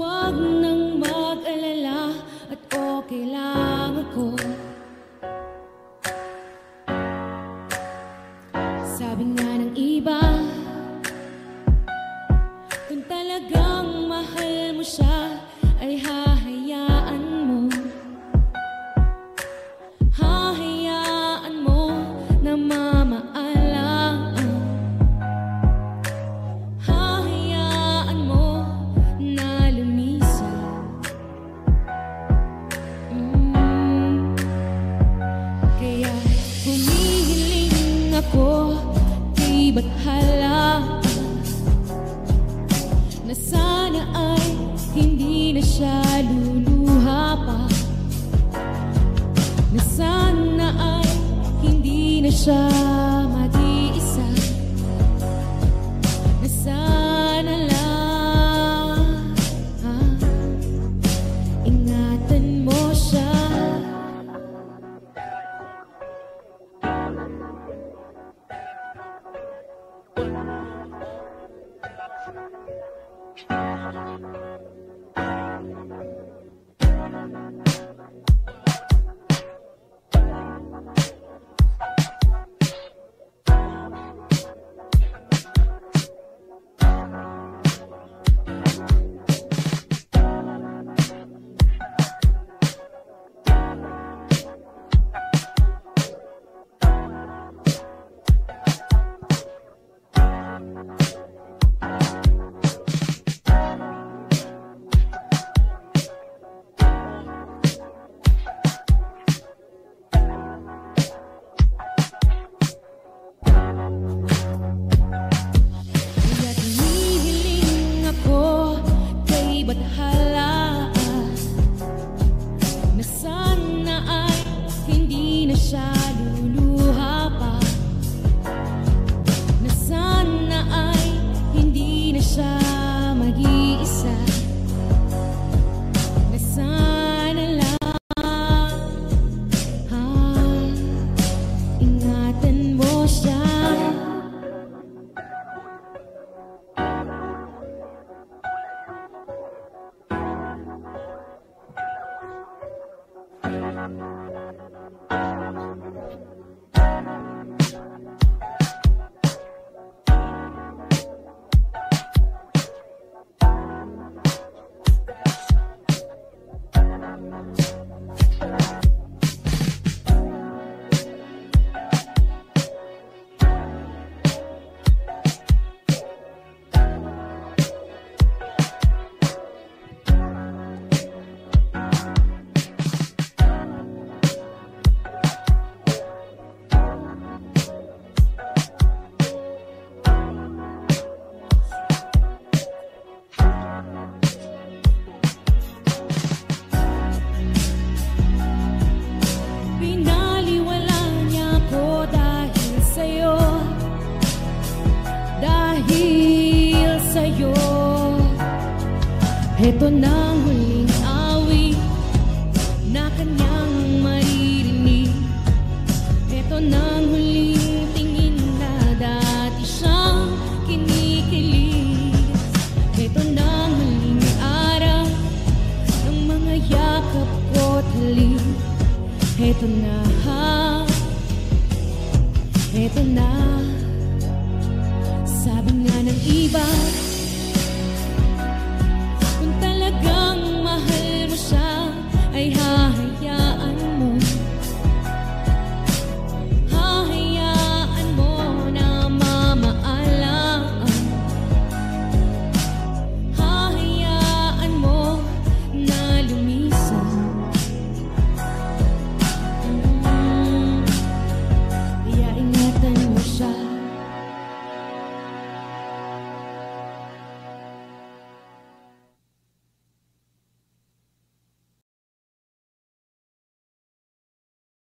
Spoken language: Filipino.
Huwag nang mag-alala at okay lang ako. Sabi nga ng iba, kung talagang mahal mo siya ay hahayaan mo. Hahayaan mo na mamaalaan. Hahayaan mo na lumisan. Kaya humihiling ako kay Bathala na sana ay hindi na siya luluha pa, na sana ay hindi na siya mag-iisa, na sana lang ingatan mo siya. Bathala na sana ay hindi na siya luluha pa, na sana ay hindi na siya mag-iisa, na sana lang ingatan mo siya. Dahil sa'yo, heto na ang huling awit na kanyang maririnig. Heto na ang huling tingin na dati siyang kinikilig. Heto na ang huling araw ng mga yakap ko't halik. Heto na, heto na.